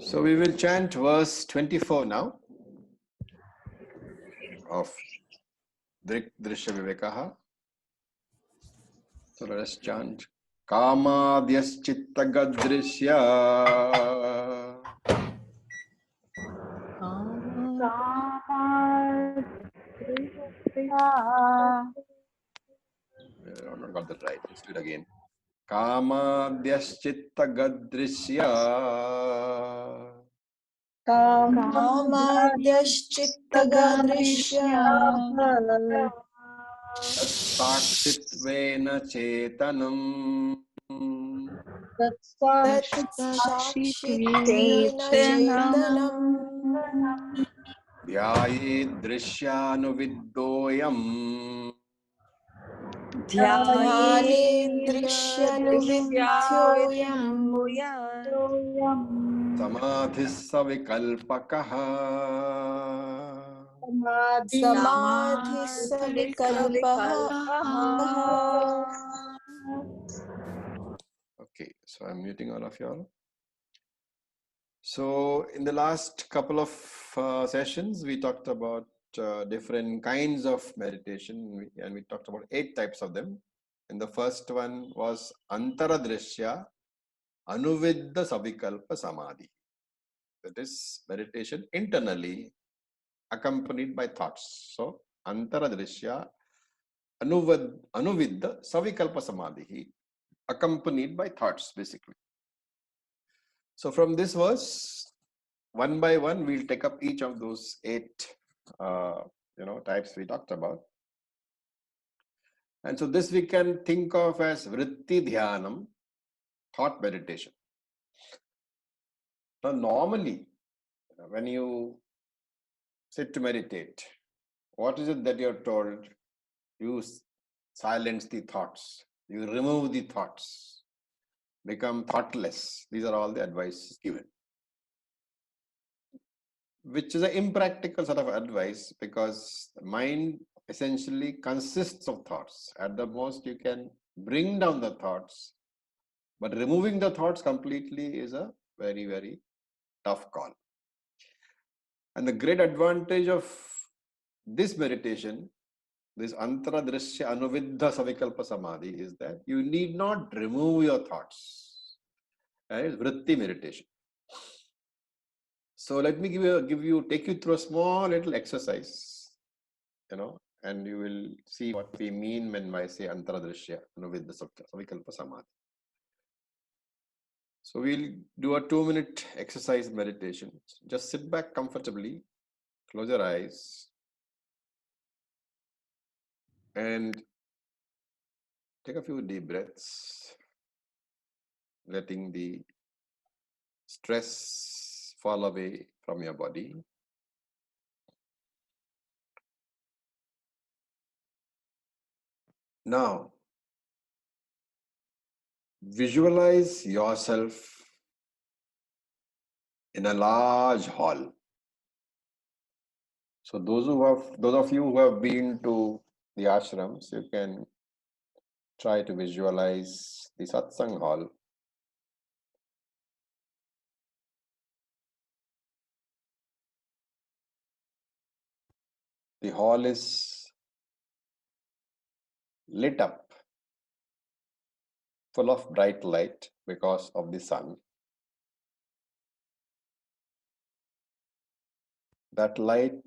So we will chant verse 24 now of Dṛg-Dṛśya-Viveka. So let us chant. Kamadhyaschittagadrishya I not got that right. Let's do it again. Kamadhyaschittagadrishya Kamadhyaschittagadrishya Sakshittvena chetanam Sakshitena chetanam Dhyaye drisyanuviddoyam Dhyanendrishyanuvidhyoyam Samadhissa vikalpakaha Samadhissa vikalpaha. Okay, so I'm muting all of y'all. So in the last couple of sessions, we talked about different kinds of meditation, and we talked about 8 types of them. And the first one was Dṛg-Dṛśya Anuviddha Savikalpa Samadhi. That is meditation internally accompanied by thoughts. So Dṛg-Dṛśya Anuviddha Savikalpa Samadhi, accompanied by thoughts, basically. So from this verse, one by one, we'll take up each of those 8 types we talked about. And so this we can think of as vritti dhyanam, thought meditation. Now normally, when you sit to meditate, what is it that you're told? You silence the thoughts, you remove the thoughts, become thoughtless. These are all the advice given, which is an impractical sort of advice, because the mind essentially consists of thoughts. At the most, you can bring down the thoughts, but removing the thoughts completely is a very, very tough call. And the great advantage of this meditation, this Dṛg-Dṛśya Anuviddha Savikalpa Samadhi, is that you need not remove your thoughts. It's vritti meditation. So let me take you through a small little exercise, and you will see what we mean when I say Dṛg-Dṛśya Anuviddha Savikalpa Samadhi. So we'll do a 2-minute exercise meditation. Just sit back comfortably, close your eyes, and take a few deep breaths, letting the stress fall away from your body. Now, visualize yourself in a large hall. So those of you who have been to the ashrams, you can try to visualize the satsang hall. The hall is lit up, full of bright light because of the sun. That light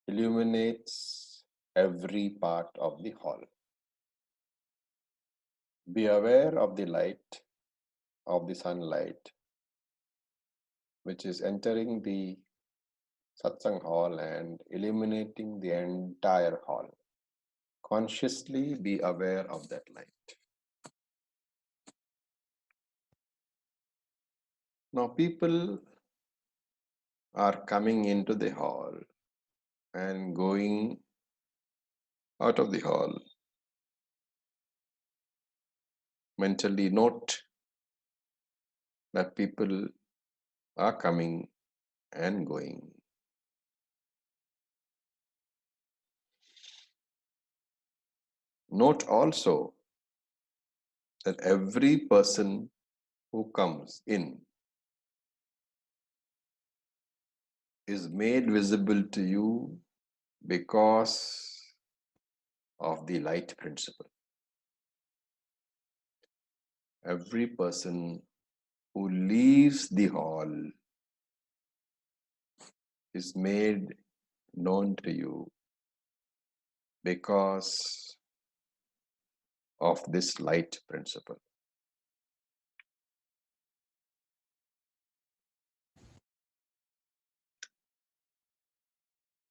illuminates every part of the hall. Be aware of the light of the sunlight, which is entering the satsang hall and illuminating the entire hall. Consciously be aware of that light. Now people are coming into the hall and going out of the hall. Mentally note that people are coming and going. Note also that every person who comes in is made visible to you because of the light principle. Every person who leaves the hall is made known to you because of this light principle.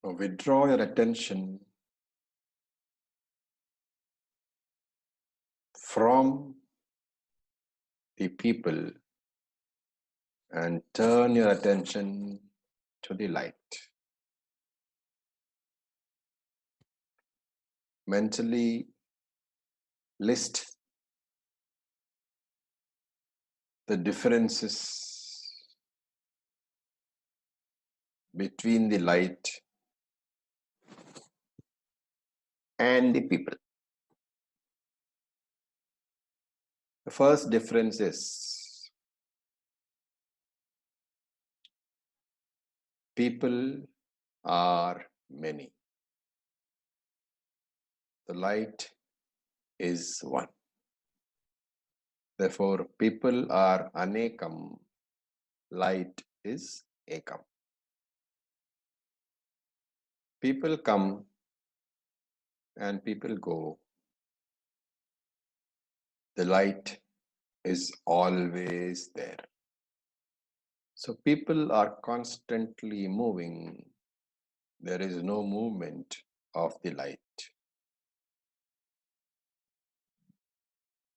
Now withdraw your attention from the people and turn your attention to the light. Mentally list the differences between the light and the people. The first difference is people are many. The light is one. Therefore, people are anekam, light is ekam. People come and people go. The light is always there. So people are constantly moving. There is no movement of the light.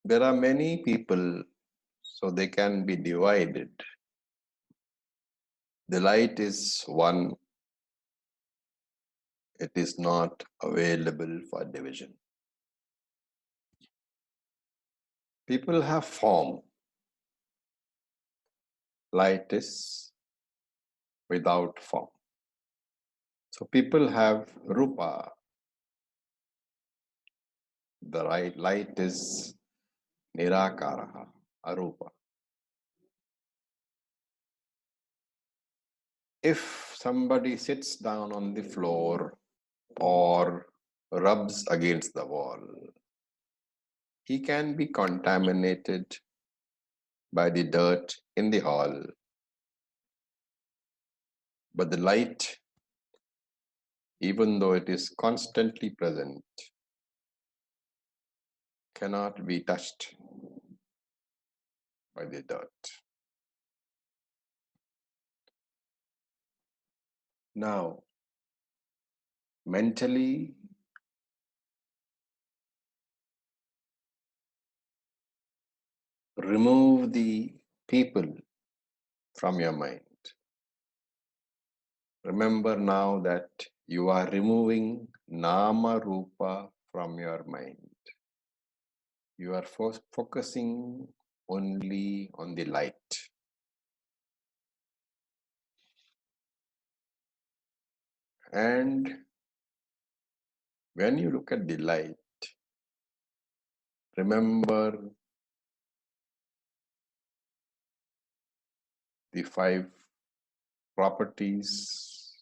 There are many people, so they can be divided. The light is one. It is not available for division. People have form. Light is without form. So people have rupa. The light is nirakaraha, arupa. If somebody sits down on the floor or rubs against the wall, he can be contaminated by the dirt in the hall. But the light, even though it is constantly present, cannot be touched by the dirt. Now, mentally, remove the people from your mind. Remember now that you are removing nama rupa from your mind. You are focusing only on the light. And when you look at the light, remember the 5 properties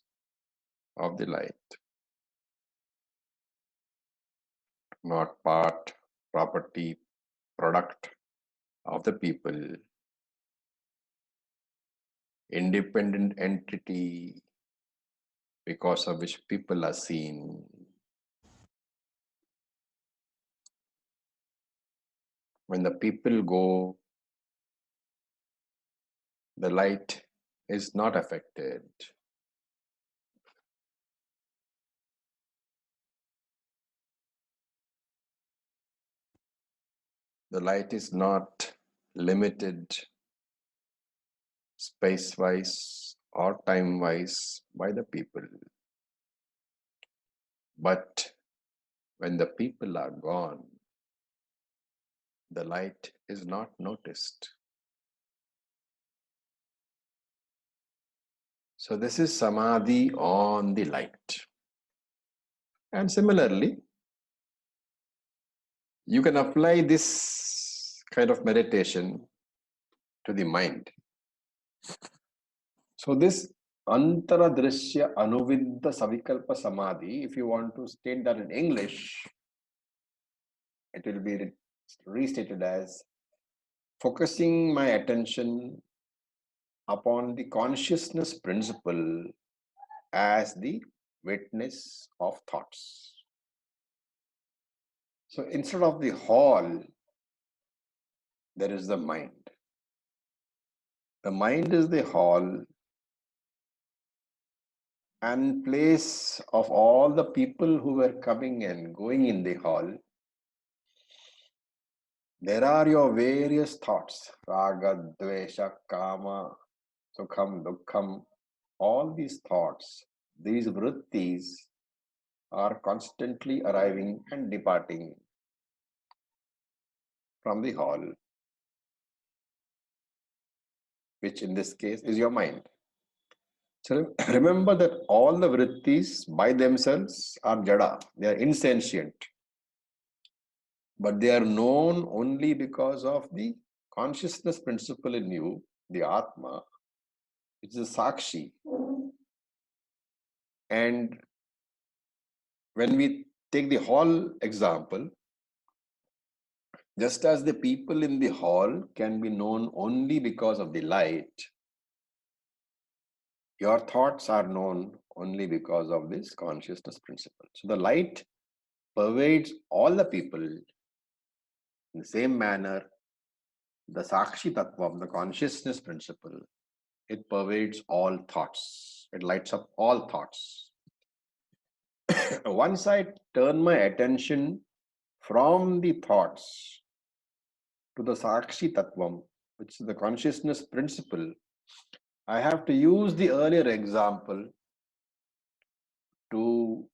of the light. Not part, property, product of the people, independent entity because of which people are seen. When the people go, the light is not affected. The light is not limited space-wise or time-wise by the people. But when the people are gone, the light is not noticed. So this is samadhi on the light. And similarly, you can apply this kind of meditation to the mind. So this Dṛg-Dṛśya-Viveka Samadhi. If you want to state that in English, it will be restated as focusing my attention upon the consciousness principle as the witness of thoughts. So instead of the whole, there is the mind. The mind is the hall and place of all the people who were coming and going in the hall. There are your various thoughts, raga, dvesha, kama, sukham, dukkham. All these thoughts, these vrittis are constantly arriving and departing from the hall, which in this case is your mind. So remember that all the vrittis by themselves are jada, they are insentient. But they are known only because of the consciousness principle in you, the Atma, which is Sakshi. And when we take the hall example, just as the people in the hall can be known only because of the light, your thoughts are known only because of this consciousness principle. So the light pervades all the people in the same manner. The Sakshi Tattvam, the consciousness principle, it pervades all thoughts. It lights up all thoughts. Once I turn my attention from the thoughts to the Sakshi Tattvam, which is the consciousness principle, I have to use the earlier example to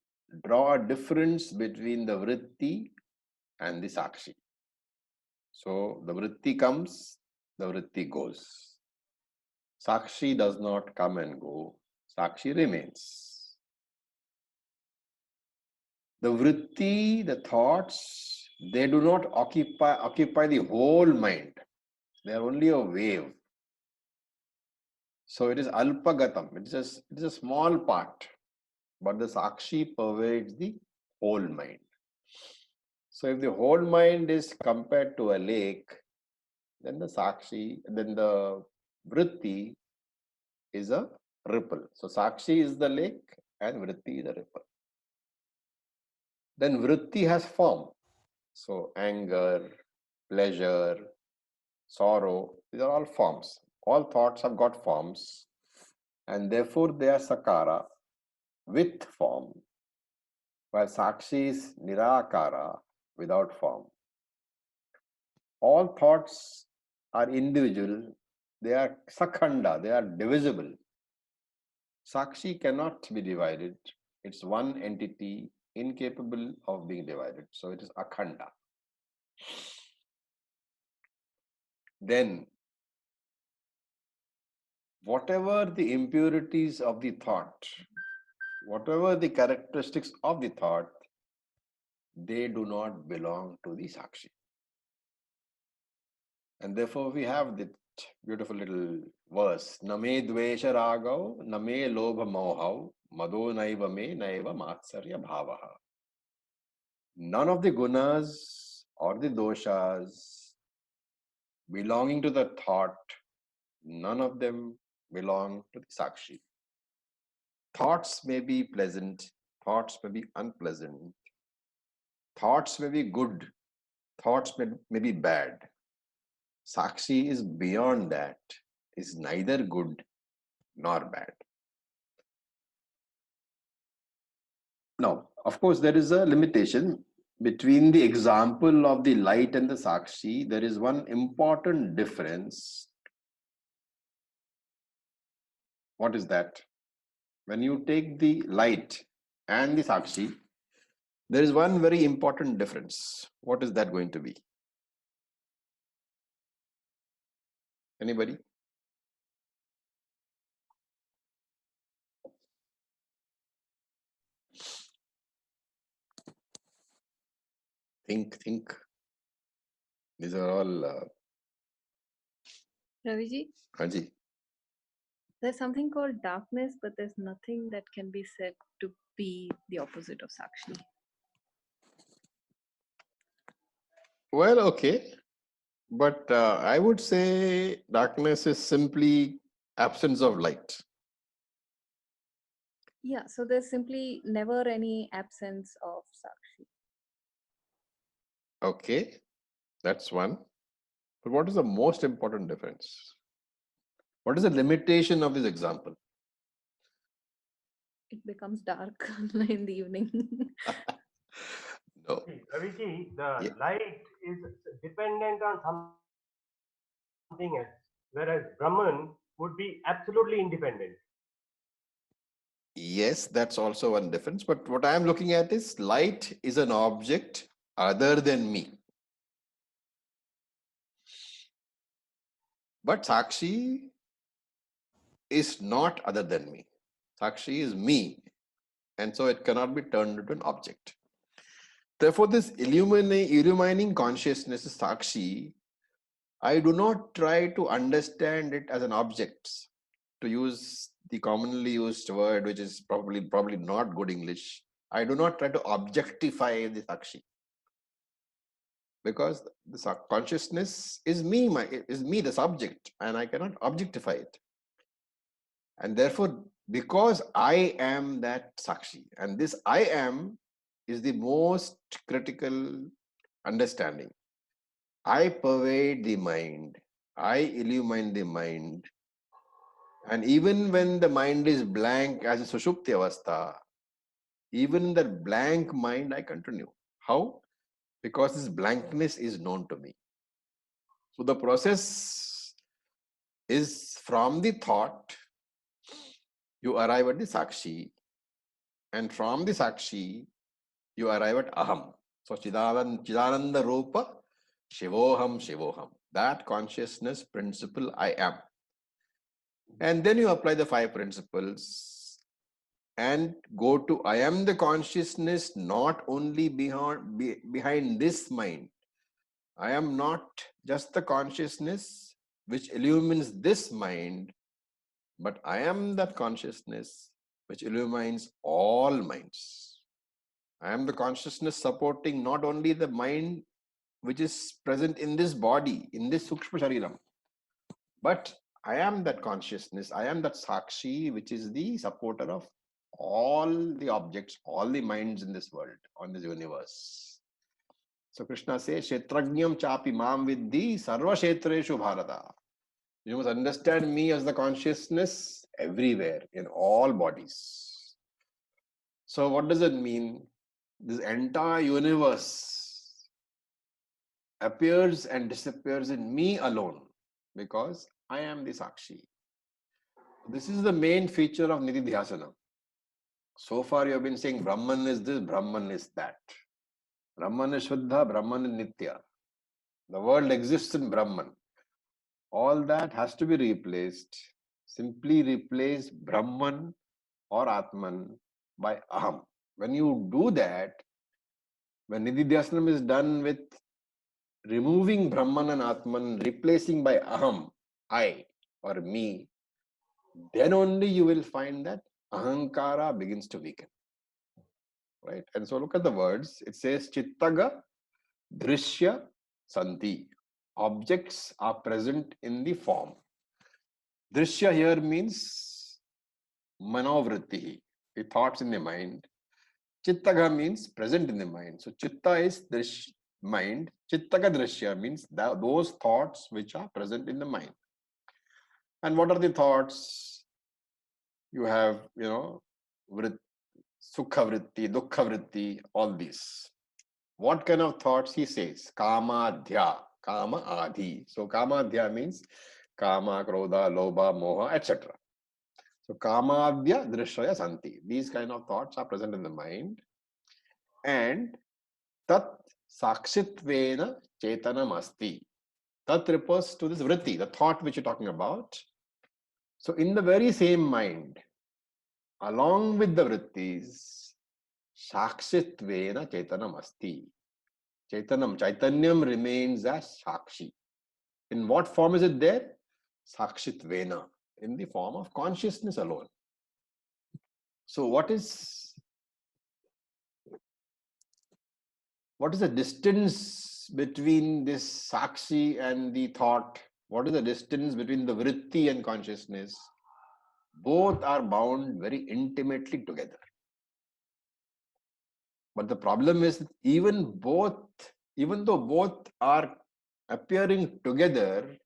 draw a difference between the vritti and the Sakshi. So the vritti comes, the vritti goes. Sakshi does not come and go. Sakshi remains. The vritti, the thoughts, they do not occupy the whole mind. They are only a wave. So it is alpagatam. It is a small part. But the Sakshi pervades the whole mind. So if the whole mind is compared to a lake, then the vritti is a ripple. So Sakshi is the lake and vritti is a ripple. Then vritti has form. So anger, pleasure, sorrow, these are all forms. All thoughts have got forms and therefore they are sakara with form, while Sakshi is nirakara without form. All thoughts are individual, they are sakhanda, they are divisible. Sakshi cannot be divided. It's one entity incapable of being divided. So it is akhanda. Then, whatever the impurities of the thought, whatever the characteristics of the thought, they do not belong to the Sakshi. And therefore we have that beautiful little verse, Name dvesha ragau, name lobha mohau, mado naiva me naiva matsarya bhavaha. None of the gunas or the doshas belonging to the thought, none of them belong to the Sakshi. Thoughts may be pleasant, thoughts may be unpleasant, thoughts may be good, thoughts may be bad. Sakshi is beyond that, is neither good nor bad. Now, of course, there is a limitation between the example of the light and the Sakshi. There is one important difference. What is that? When you take the light and the Sakshi, there is one very important difference. What is that going to be? Anybody? Think. These are all. Raviji, Haji. There's something called darkness, but there's nothing that can be said to be the opposite of Sakshi. Well, okay. But I would say darkness is simply absence of light. Yeah, so there's simply never any absence of Sakshi. Okay, that's one. But what is the most important difference? What is the limitation of this example? It becomes dark in the evening. No. See, Raviji, the Yeah. light is dependent on something else, whereas Brahman would be absolutely independent. Yes, that's also one difference. But what I am looking at is light is an object other than me. But Sakshi is not other than me. Sakshi is me. And so it cannot be turned into an object. Therefore, this illumining consciousness is Sakshi. I do not try to understand it as an object, to use the commonly used word, which is probably not good English. I do not try to objectify the Sakshi, because the consciousness is me, the subject, and I cannot objectify it. And therefore, because I am that Sakshi, and this I am is the most critical understanding. I pervade the mind, I illumine the mind, and even when the mind is blank as a Sushupti Avastha, even in that blank mind, I continue. How? Because this blankness is known to me. So the process is from the thought, you arrive at the Sakshi, and from the Sakshi, you arrive at Aham. So Chidananda Rupa, Shivoham, Shivoham. That consciousness principle I am. And then you apply the 5 principles and go to I am the consciousness not only behind this mind. I am not just the consciousness which illumines this mind, but I am that consciousness which illumines all minds. I am the consciousness supporting not only the mind which is present in this body, in this Sukshma Shariram, but I am that consciousness, I am that Sakshi, which is the supporter of all the objects, all the minds in this world, on this universe. So Krishna says, Kshetrajñam chapi mam vidhi sarva kshetreshu bharata. You must understand me as the consciousness everywhere, in all bodies. So what does it mean? This entire universe appears and disappears in me alone, because I am the Sakshi. This is the main feature of Nididhyasana. So far you have been saying Brahman is this, Brahman is that. Brahman is Shuddha, Brahman is Nitya. The world exists in Brahman. All that has to be replaced. Simply replace Brahman or Atman by Aham. When you do that, when Nididhyasana is done with removing Brahman and Atman, replacing by Aham, I or me, then only you will find that Ahankara begins to weaken. Right? And so look at the words. It says Chittaga Drishya Santi. Objects are present in the form. Drishya here means manovritti, the thoughts in the mind. Chittaga means present in the mind. So Chitta is mind. Chittaga Drishya means those thoughts which are present in the mind. And what are the thoughts? You have, Sukha vritti, Dukkha vritti, all these. What kind of thoughts? He says, Kamadhya, Kama Adhi. So Kamadhya means Kama, Krodha, Lobha, Moha, etc. So Kamadhya, Dṛśya, Santi. These kind of thoughts are present in the mind. And Tat Sakshitvena Chetanam Asti. Tat refers to this vritti, the thought which you're talking about. So in the very same mind, along with the vrittis, Sakshitvena Chetanam Asti. Chaitanyam remains as Sakshi. In what form is it there? Sakshitvena. in the form of consciousness alone. So what is the distance between this sakshi and the thought? What is the distance between the vritti and consciousness? Both are bound very intimately together. But the problem is, even though both are appearing together,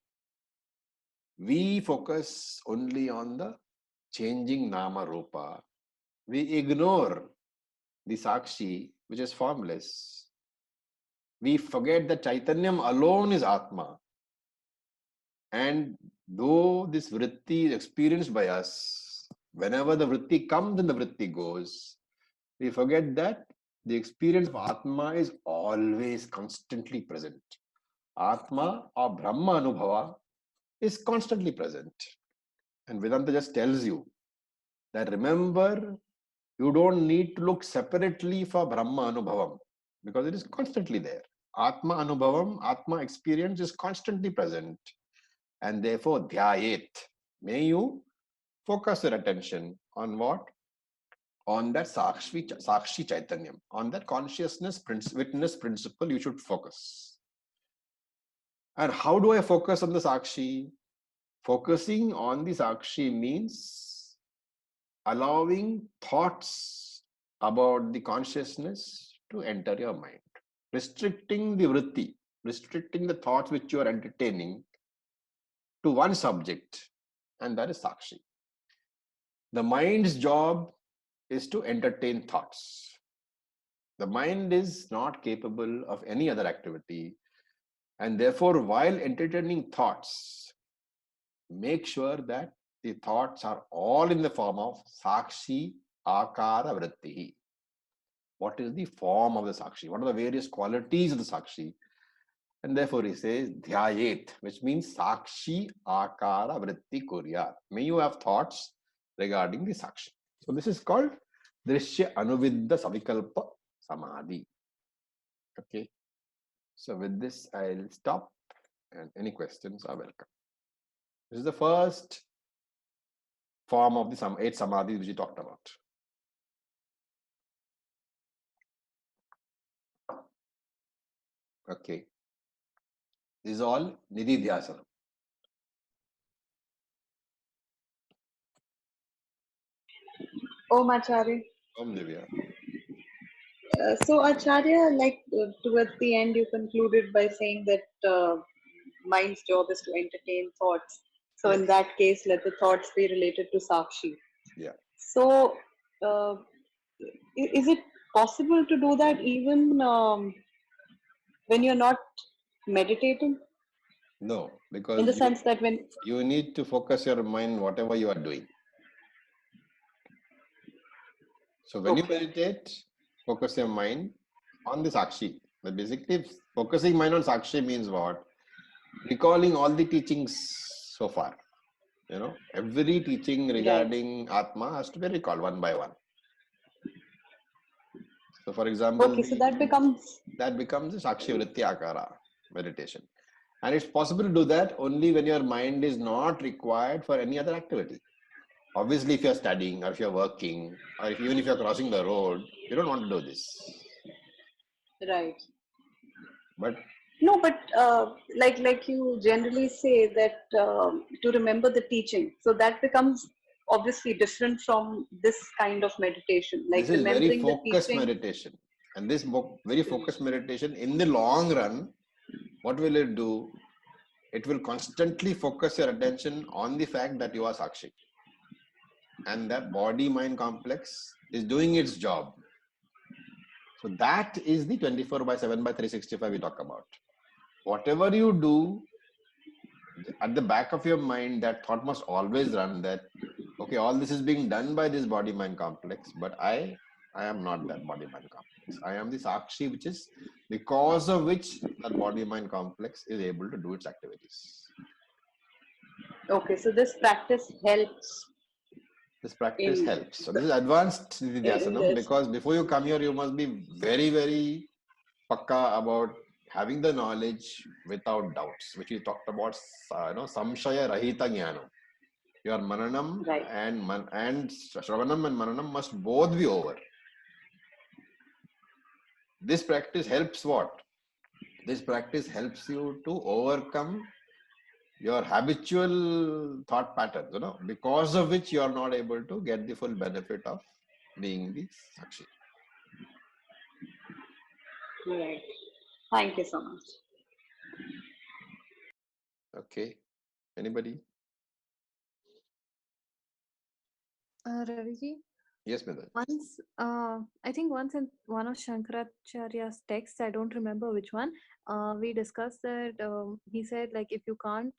we focus only on the changing nama rupa. We ignore the sakshi, which is formless. We forget that Chaitanyam alone is Atma. And though this vritti is experienced by us, whenever the vritti comes and the vritti goes, we forget that the experience of Atma is always constantly present. Atma or Brahma Anubhava is constantly present. And Vedanta just tells you that, remember, you don't need to look separately for Brahma Anubhavam because it is constantly there. Atma Anubhavam, Atma experience is constantly present. And therefore, dhyayet. May you focus your attention on what? On that Sakshi Chaitanyam, on that consciousness witness principle you should focus. And how do I focus on the Sakshi? Focusing on the Sakshi means allowing thoughts about the consciousness to enter your mind. Restricting the vritti, restricting the thoughts which you are entertaining to one subject, and that is Sakshi. The mind's job is to entertain thoughts. The mind is not capable of any other activity, and therefore, while entertaining thoughts, make sure that the thoughts are all in the form of Sakshi Akara Vritti. What is the form of the Sakshi? What are the various qualities of the Sakshi? And therefore he says Dhyayet, which means Sakshi Akara Vritti Kuryat. May you have thoughts regarding the Sakshi. So this is called Dṛg-Dṛśya Anuviddha Savikalpa Samadhi. Okay. So with this, I'll stop, and any questions are welcome. This is the first form of the 8 samadhis which we talked about. Okay. This is all Nididhyasana. Om Acharya. Om Divya. So Acharya, towards the end, you concluded by saying that mind's job is to entertain thoughts. So Yes. in that case, let the thoughts be related to Sakshi. Yeah. So is it possible to do that even when you're not meditating? No, In because the sense that when you need to focus your mind whatever you are doing. So when you meditate, focus your mind on the Sakshi. But basically, focusing mind on Sakshi means what? Recalling all the teachings so far. You know, every teaching regarding Atma has to be recalled one by one. So for example, okay, so that becomes the Sakshi Vritti Akara meditation. And it's possible to do that only when your mind is not required for any other activity. Obviously, if you're studying or if you're working or even if you're crossing the road, you don't want to do this. right. But No, but like you generally say that to remember the teaching, so that becomes obviously different from this kind of meditation, like this is very remembering the focused teaching. meditation. And this very focused meditation, in the long run, what will it do? It will constantly focus your attention on the fact that you are Sakshi. And that body-mind complex is doing its job. So that is the 24/7/365 we talk about. Whatever you do, at the back of your mind, that thought must always run that, okay, all this is being done by this body-mind complex, but I am not that body-mind complex. I am the Sakshi, which is because of which that body-mind complex is able to do its activities. Okay, so this practice helps. This practice In- helps. So this is advanced Nididhyasanam, this. because before you come here, you must be very, very pakka about having the knowledge without doubts, which we talked about, samshaya rahita jnanam. Your mananam Right. and shravanam and mananam must both be over. This practice helps what? This practice helps you to overcome your habitual thought patterns, because of which you are not able to get the full benefit of being the Sakshi. Right. Thank you so much. Okay. Anybody? Raviji, Yes, Medan. once, I think once in one of Shankaracharya's texts, I don't remember which one, we discussed that he said, like, if you can't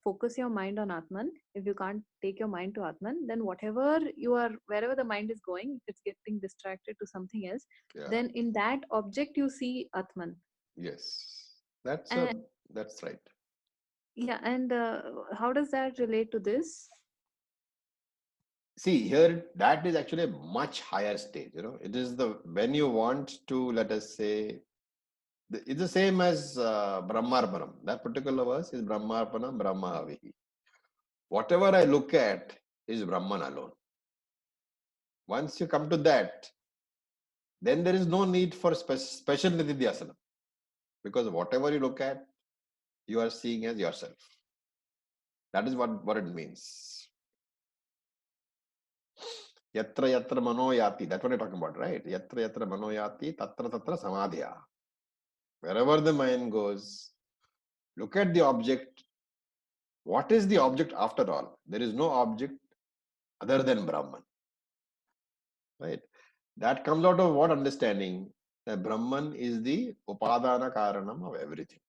focus your mind on Atman, if you can't take your mind to Atman, then whatever you are, wherever the mind is going, if it's getting distracted to something else, Yeah. then in that object you see Atman. Yes. That's right. Yeah, and how does that relate to this? See, here that is actually a much higher stage. It is when you want to, let us say, it's the same as Brahmarpanam. That particular verse is Brahmarpanam, Brahma Avihi. Whatever I look at is Brahman alone. Once you come to that, then there is no need for special Nididhyasana, because whatever you look at, you are seeing as yourself. That is what it means. Yatra yatra manoyati. That's what you're talking about, right? Yatra yatra manoyati, tatra tatra samadhya. Wherever the mind goes, look at the object. What is the object after all? There is no object other than Brahman. Right? That comes out of what understanding? That Brahman is the upadana karanam of everything.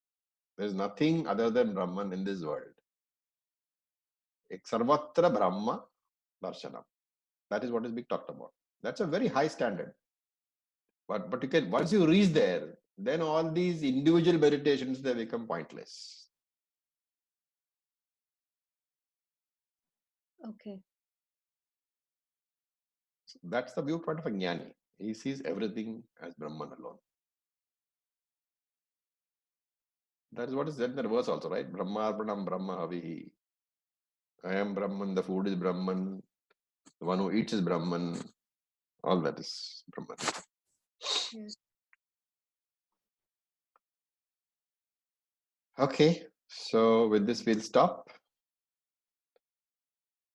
There is nothing other than Brahman in this world. Sarvatra Brahma Darshanam. That is what is being talked about. That's a very high standard. But you can, once you reach there, then all these individual meditations, they become pointless. Okay. That's the viewpoint of a jnani. He sees everything as Brahman alone. That is what is said in the verse also, right? Brahmarpanam Brahma Havihi. I am Brahman, the food is Brahman, the one who eats is Brahman, all that is Brahman. Yes. Okay, so with this we'll stop.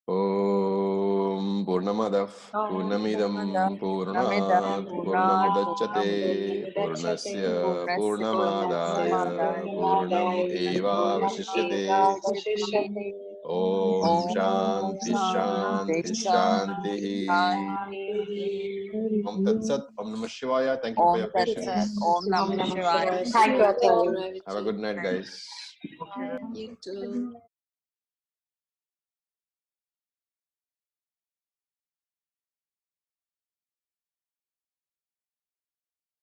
Om Purnamadav Purnamidam Purnat Purnamudachyate Purnasya Purnamadaya Purnam Eva Vashishyate Om Shanti Shanti Shanti Om Tat Sat Om Namah Shivaya. Thank you for your patience. Om Namah Shivaya. Thank you, Acharya. Have a good night, guys. Okay. You too.